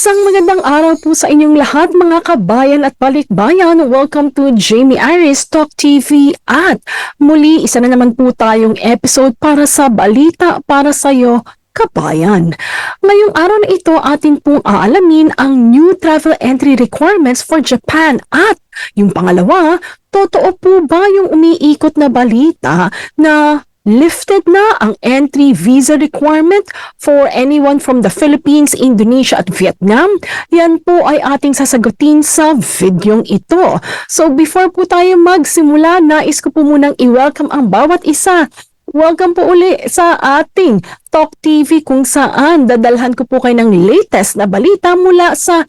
Isang magandang araw po sa inyong lahat mga kabayan at balikbayan. Welcome to Jamey Iris TALK TV at muli isa na naman po tayong episode para sa balita para sa iyo kabayan. Ngayong araw na ito atin pong aalamin ang new travel entry requirements for Japan at yung pangalawa, totoo po ba yung umiikot na balita na lifted na ang entry visa requirement for anyone from the Philippines, Indonesia at Vietnam? Yan po ay ating sasagutin sa videong ito. So before po tayo magsimula, nais ko po munang i-welcome ang bawat isa. Welcome po uli sa ating Talk TV kung saan dadalhan ko po kayo ng latest na balita mula sa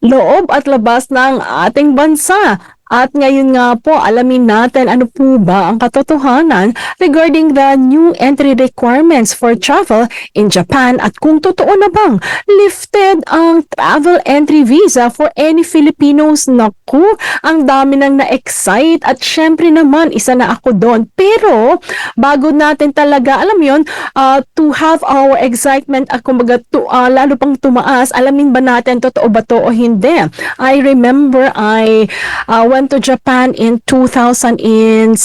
loob at labas ng ating bansa. At ngayon nga po, alamin natin ano po ba ang katotohanan regarding the new entry requirements for travel in Japan at kung totoo na bang lifted ang travel entry visa for any Filipinos. Naku, ang dami nang na-excite at syempre naman isa na ako doon. Pero bago natin talaga, alam yon, to have our excitement at kumbaga lalo pang tumaas, alamin ba natin totoo ba to o hindi? I remember I went to Japan in 2017.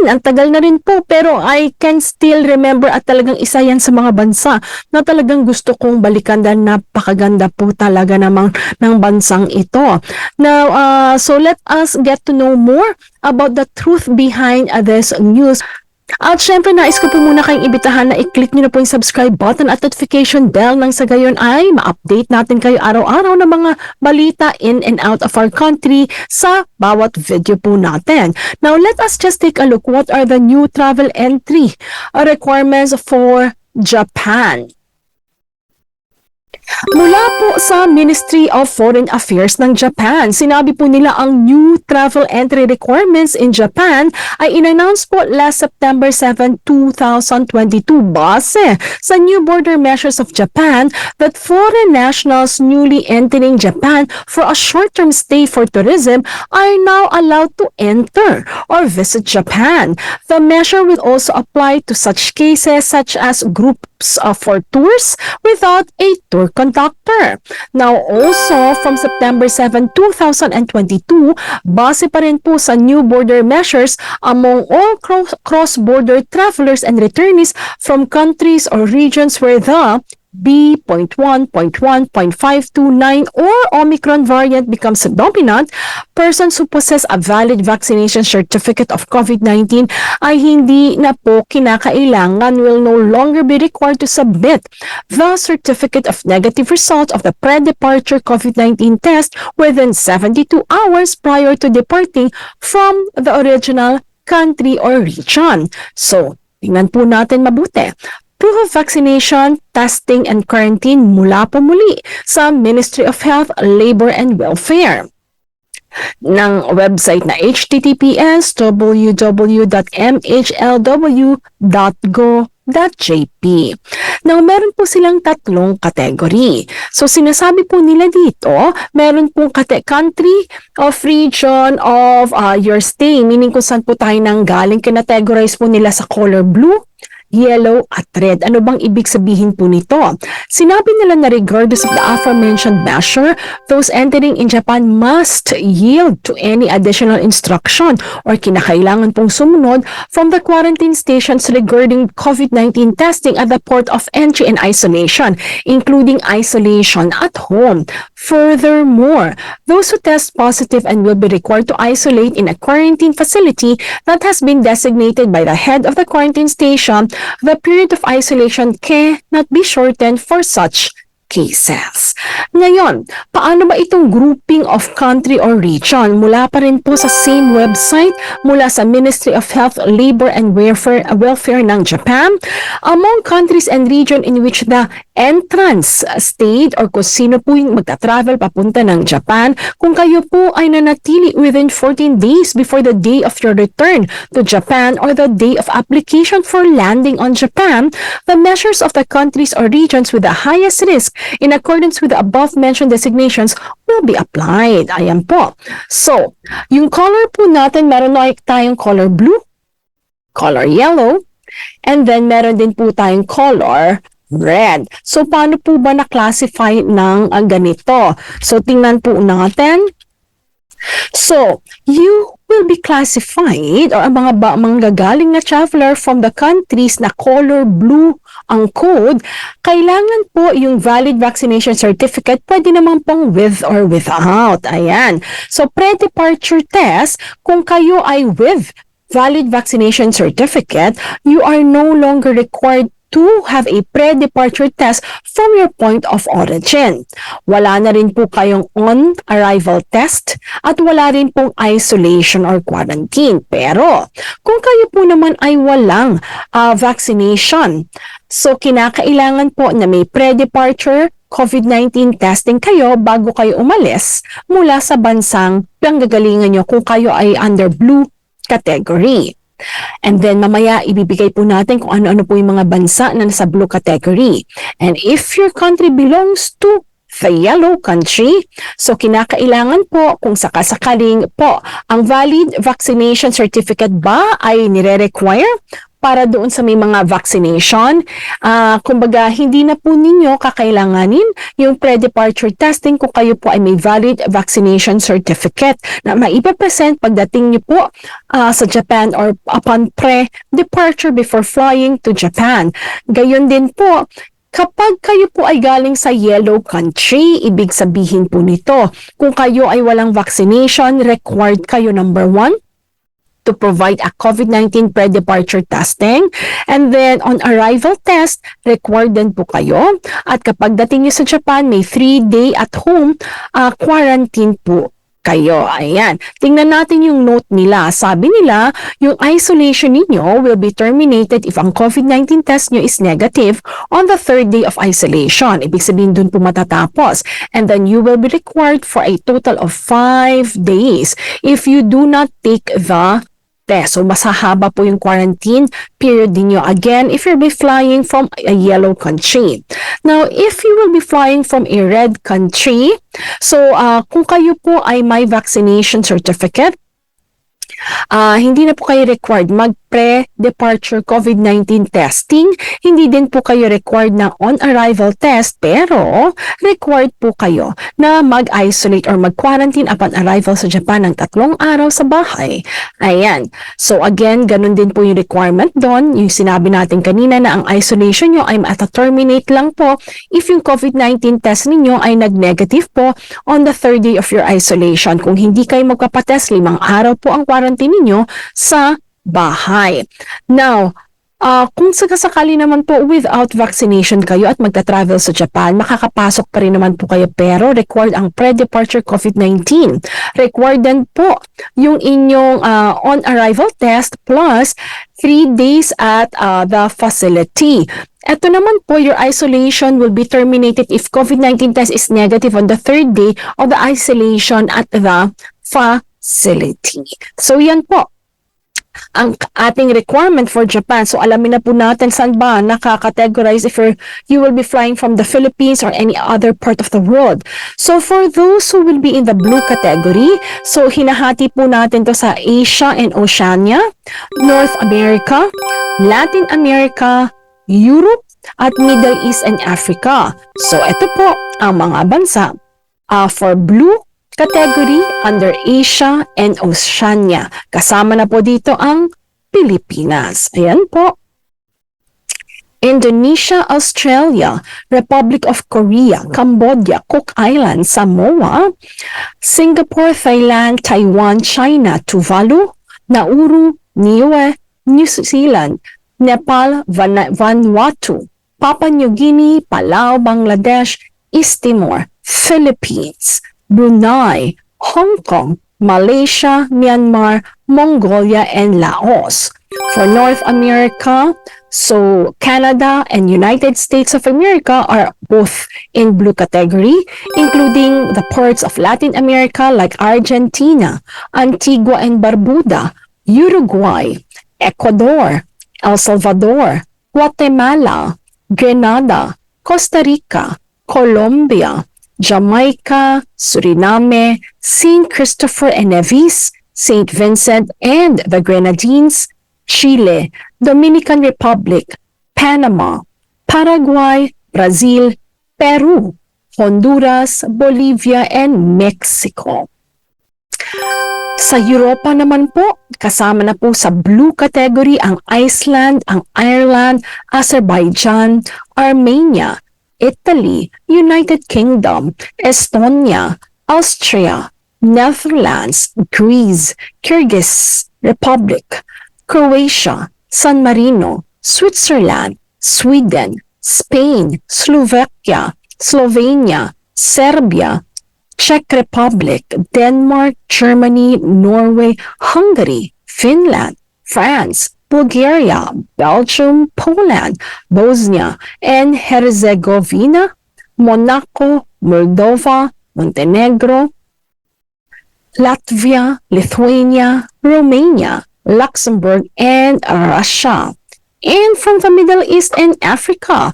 Ang tagal na rin po pero I can still remember at talagang isa yan sa mga bansa na talagang gusto kong balikan dahil napakaganda po talaga namang ng bansang ito. Now, so let us get to know more about the truth behind this news. At syempre nais ko po muna kayong ibitahan na i-click nyo na po yung subscribe button at notification bell nang sa gayon ay ma-update natin kayo araw-araw ng mga balita in and out of our country sa bawat video po natin. Now let us just take a look what are the new travel entry requirements for Japan. Mula po sa Ministry of Foreign Affairs ng Japan, sinabi po nila ang new travel entry requirements in Japan ay in-announce po last September 7, 2022 base sa new border measures of Japan that foreign nationals newly entering Japan for a short-term stay for tourism are now allowed to enter or visit Japan. The measure will also apply to such cases such as groups for tours without a tour conductor. Now also from September 7, 2022, base pa rin po sa new border measures among all cross-border travelers and returnees from countries or regions where the B.1.1.529 or Omicron variant becomes dominant, persons who possess a valid vaccination certificate of COVID-19 ay hindi na po kinakailangan, will no longer be required to submit the certificate of negative result of the pre-departure COVID-19 test within 72 hours prior to departing from the original country or region. So, tingnan po natin mabuti. Proof of vaccination, testing, and quarantine mula po muli sa Ministry of Health, Labor, and Welfare ng website na https://www.mhlw.go.jp. Now, meron po silang tatlong category. So, sinasabi po nila dito, meron pong country of region of your stay, meaning kung saan po tayo nang galing, kinategorize po nila sa color blue, yellow at red. Ano bang ibig sabihin po nito? Sinabi nila na regardless of the aforementioned measure, those entering in Japan must yield to any additional instruction or kinakailangan pong sumunod from the quarantine stations regarding COVID-19 testing at the port of entry and isolation, including isolation at home. Furthermore, those who test positive and will be required to isolate in a quarantine facility that has been designated by the head of the quarantine station, the period of isolation cannot be shortened for such cases. Ngayon, paano ba itong grouping of country or region? Mula pa rin po sa same website, mula sa Ministry of Health, Labor, and Welfare ng Japan, among countries and region in which the entrance state or kung sino po yung magta-travel papunta ng Japan, kung kayo po ay nanatili within 14 days before the day of your return to Japan or the day of application for landing on Japan, the measures of the countries or regions with the highest risk in accordance with the above-mentioned designations will be applied. Ayan po. So, yung color po natin, meron tayong color blue, color yellow, and then meron din po tayong color red. So, paano po ba na-classify ng ganito? So, tingnan po natin. So, you will be classified or ang mga manggagaling na traveler from the countries na color blue ang code, kailangan po yung valid vaccination certificate, pwede naman pong with or without. Ayan. So, pre-departure test, kung kayo ay with valid vaccination certificate, you are no longer required to have a pre-departure test from your point of origin. Wala na rin po kayong on-arrival test at wala rin pong isolation or quarantine. Pero kung kayo po naman ay walang vaccination, so kinakailangan po na may pre-departure COVID-19 testing kayo bago kayo umalis mula sa bansang pinanggagalingan nyo kung kayo ay under blue category. And then mamaya ibibigay po natin kung ano-ano po yung mga bansa na nasa blue category. And if your country belongs to the yellow country, so kinakailangan po kung sakasakaling po ang valid vaccination certificate ba ay nire-require para doon sa may mga vaccination. Kumbaga, hindi na po ninyo kakailanganin yung pre-departure testing kung kayo po ay may valid vaccination certificate na maipapresent pagdating nyo po sa Japan or upon pre-departure before flying to Japan. Gayon din po, kapag kayo po ay galing sa yellow country, ibig sabihin po nito, kung kayo ay walang vaccination, required kayo number 1, to provide a COVID-19 pre-departure testing. And then, on arrival test, required din po kayo. At kapag dating nyo sa Japan, may 3-day at home quarantine po kayo. Ayan. Tingnan natin yung note nila. Sabi nila, yung isolation ninyo will be terminated if ang COVID-19 test nyo is negative on the 3rd day of isolation. Ibig sabihin dun po matatapos. And then you will be required for a total of 5 days if you do not take the test. So, mas hahaba po yung quarantine period ninyo. Again, if you'll be flying from a yellow country. Now, if you will be flying from a red country, so kung kayo po ay may vaccination certificate, hindi na po kayo required mag-pre-departure COVID-19 testing. Hindi din po kayo required ng on-arrival test, pero required po kayo na mag-isolate or mag-quarantine upon arrival sa Japan ng 3 araw sa bahay. Ayan. So again, ganun din po yung requirement doon. Yung sinabi natin kanina na ang isolation nyo ay mata-terminate lang po if yung COVID-19 test ninyo ay nag-negative po on the 3rd day of your isolation. Kung hindi kayo magpapatest, 5 araw po ang quarantine ninyo sa bahay. Now, kung sakasakali naman po without vaccination kayo at magta-travel sa Japan, makakapasok pa rin naman po kayo pero required ang pre-departure COVID-19. Required din po yung inyong on-arrival test plus 3 days at the facility. Ito naman po, your isolation will be terminated if COVID-19 test is negative on the 3rd day of the isolation at the facility. So yan po ang ating requirement for Japan. So alamin na po natin saan ba nakakategorize if you will be flying from the Philippines or any other part of the world. So for those who will be in the blue category, so hinahati po natin to sa Asia and Oceania, North America, Latin America, Europe, at Middle East and Africa. So ito po ang mga bansa for blue category under Asia and Oceania. Kasama na po dito ang Pilipinas. Ayan po. Indonesia, Australia, Republic of Korea, Cambodia, Cook Islands, Samoa, Singapore, Thailand, Taiwan, China, Tuvalu, Nauru, Niue, New Zealand, Nepal, Vanuatu, Papua New Guinea, Palau, Bangladesh, East Timor, Philippines, Brunei, Hong Kong, Malaysia, Myanmar, Mongolia, and Laos. For North America, so Canada and United States of America are both in blue category, including the parts of Latin America like Argentina, Antigua and Barbuda, Uruguay, Ecuador, El Salvador, Guatemala, Grenada, Costa Rica, Colombia, Jamaica, Suriname, St. Christopher and Nevis, St. Vincent and the Grenadines, Chile, Dominican Republic, Panama, Paraguay, Brazil, Peru, Honduras, Bolivia, and Mexico. Sa Europa naman po, kasama na po sa blue category ang Iceland, ang Ireland, Azerbaijan, Armenia, Italy, United Kingdom, Estonia, Austria, Netherlands, Greece, Kyrgyz Republic, Croatia, San Marino, Switzerland, Sweden, Spain, Slovakia, Slovenia, Serbia, Czech Republic, Denmark, Germany, Norway, Hungary, Finland, France, Bulgaria, Belgium, Poland, Bosnia and Herzegovina, Monaco, Moldova, Montenegro, Latvia, Lithuania, Romania, Luxembourg, and Russia. And from the Middle East and Africa,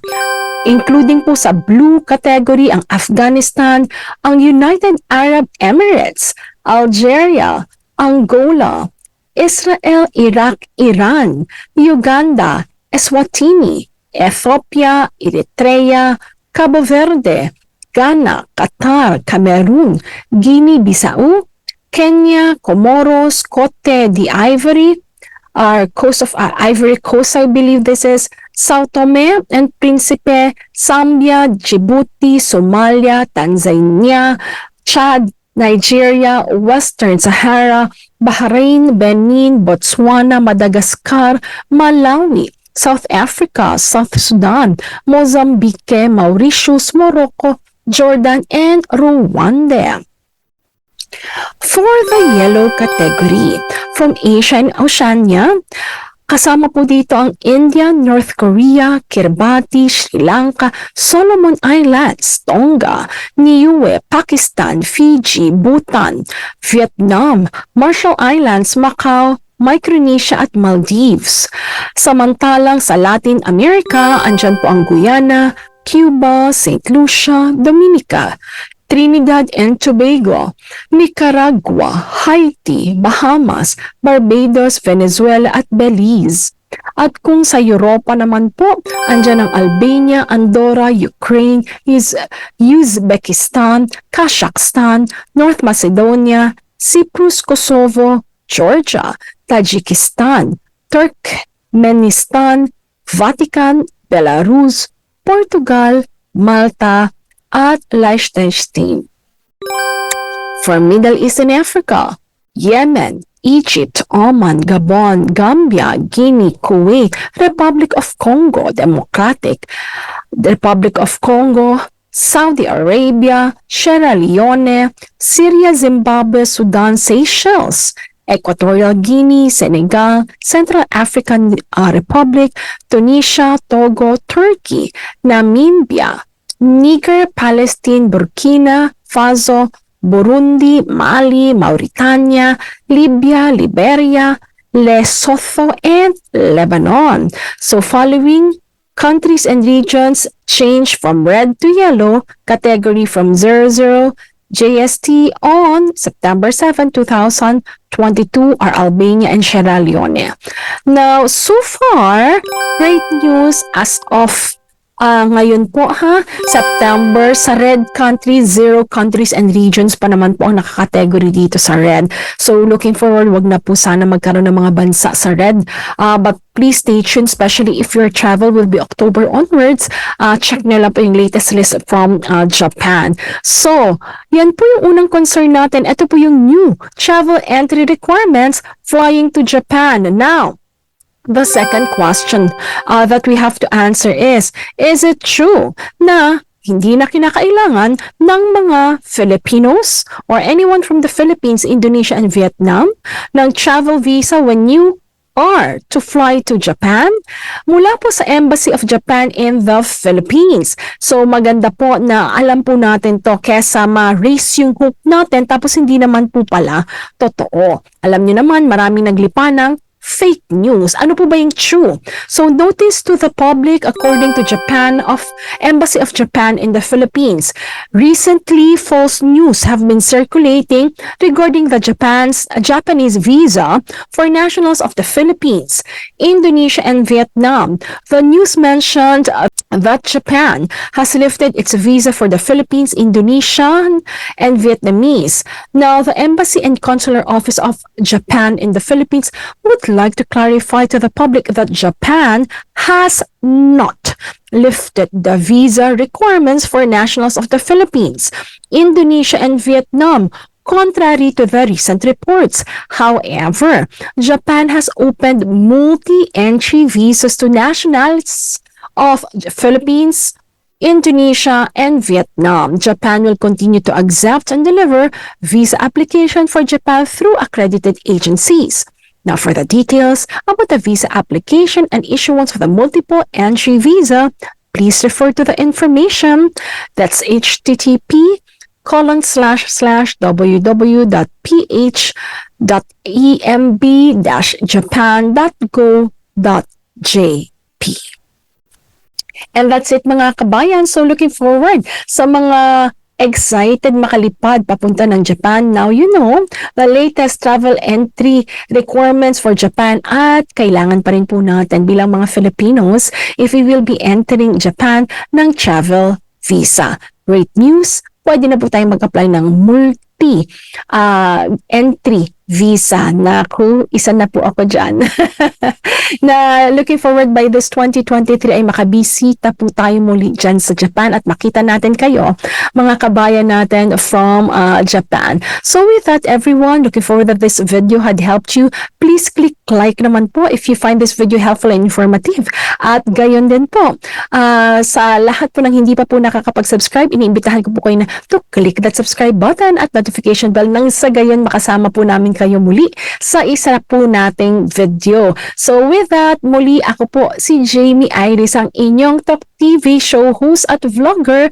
including po sa blue category ang Afghanistan, ang United Arab Emirates, Algeria, Angola, Israel, Iraq, Iran, Uganda, Eswatini, Ethiopia, Eritrea, Cabo Verde, Ghana, Qatar, Cameroon, Guinea-Bissau, Kenya, Comoros, Cote d'Ivory, coast of Ivory Coast, I believe this is, Sao Tome and Principe, Zambia, Djibouti, Somalia, Tanzania, Chad, Nigeria, Western Sahara, Bahrain, Benin, Botswana, Madagascar, Malawi, South Africa, South Sudan, Mozambique, Mauritius, Morocco, Jordan, and Rwanda. For the yellow category, from Asia and Oceania, kasama po dito ang India, North Korea, Kiribati, Sri Lanka, Solomon Islands, Tonga, Niue, Pakistan, Fiji, Bhutan, Vietnam, Marshall Islands, Macau, Micronesia at Maldives. Samantalang sa Latin America, andyan po ang Guyana, Cuba, St. Lucia, Dominica, Trinidad and Tobago, Nicaragua, Haiti, Bahamas, Barbados, Venezuela at Belize. At kung sa Europa naman po, andyan ang Albania, Andorra, Ukraine, Uzbekistan, Kazakhstan, North Macedonia, Cyprus, Kosovo, Georgia, Tajikistan, Turkmenistan, Vatican, Belarus, Portugal, Malta, at Liechtenstein. For Middle East and Africa, Yemen, Egypt, Oman, Gabon, Gambia, Guinea, Kuwait, Republic of Congo, Republic of Congo, Saudi Arabia, Sierra Leone, Syria, Zimbabwe, Sudan, Seychelles, Equatorial Guinea, Senegal, Central African Republic, Tunisia, Togo, Turkey, Namibia, Niger, Palestine, Burkina Faso, Burundi, Mali, Mauritania, Libya, Liberia, Lesotho, and Lebanon. So following countries and regions change from red to yellow category from 00 JST on September 7, 2022 are Albania and Sierra Leone. Now, so far, great news as of ngayon po September, sa red countries, 0 countries and regions pa naman po ang nakakategory dito sa red. So looking forward, wag na po sana magkaroon ng mga bansa sa red. But please stay tuned, especially if your travel will be October onwards. Check nyo lang po yung latest list from Japan. So, yan po yung unang concern natin. Ito po yung new travel entry requirements flying to Japan. Now, the second question that we have to answer is it true na hindi na kinakailangan ng mga Filipinos or anyone from the Philippines, Indonesia, and Vietnam ng travel visa when you are to fly to Japan? Mula po sa Embassy of Japan in the Philippines. So maganda po na alam po natin to kesa ma-raise yung hope natin tapos hindi naman po pala totoo. Alam niyo naman, maraming naglipa ng fake news. Ano po ba yung true? So notice to the public, according to Embassy of Japan in the Philippines, recently false news have been circulating regarding the Japanese visa for nationals of the Philippines, Indonesia, and Vietnam. The news mentioned that Japan has lifted its visa for the Philippines, Indonesian, and Vietnamese. Now, the Embassy and Consular Office of Japan in the Philippines would like to clarify to the public that Japan has not lifted the visa requirements for nationals of the Philippines, Indonesia, and Vietnam, contrary to the recent reports. However, Japan has opened multi-entry visas to nationals of the Philippines, Indonesia, and Vietnam. Japan will continue to accept and deliver visa application for Japan through accredited agencies. Now, for the details about the visa application and issuance of the multiple entry visa, please refer to the information. That's http://www.ph.emb-japan.go.jp. And that's it mga kabayan. So looking forward sa mga excited makalipad papunta ng Japan. Now you know the latest travel entry requirements for Japan at kailangan pa rin po natin bilang mga Filipinos if we will be entering Japan ng travel visa. Great news! Pwede na po tayong mag-apply ng entry visa. Naku, isa na po ako dyan. Na looking forward by this 2023 ay makabisita po tayo muli dyan sa Japan at makita natin kayo, mga kabayan natin from Japan. So with that everyone, looking forward that this video had helped you. Please click like naman po if you find this video helpful and informative. At gayon din po, sa lahat po ng hindi pa po nakakapag-subscribe, iniimbitahan ko po kayo na to click that subscribe button at notification bell nang sa gayon makasama po namin kayo muli sa isa po nating video. So with that, muli ako po si Jamey Iris, ang inyong top TV show host at vlogger,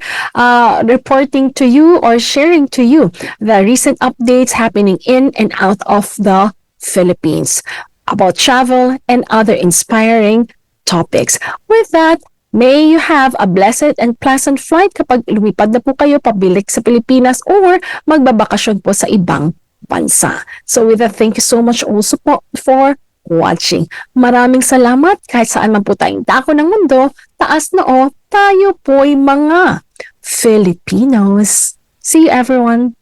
reporting to you or sharing to you the recent updates happening in and out of the Philippines about travel and other inspiring topics. With that, may you have a blessed and pleasant flight kapag lumipad na po kayo pabalik sa Pilipinas or magbabakasyon po sa ibang bansa. So with that, thank you so much also po for watching. Maraming salamat kahit saan man po tayong dako ng mundo, taas noo, tayo po'y mga Filipinos. See you everyone!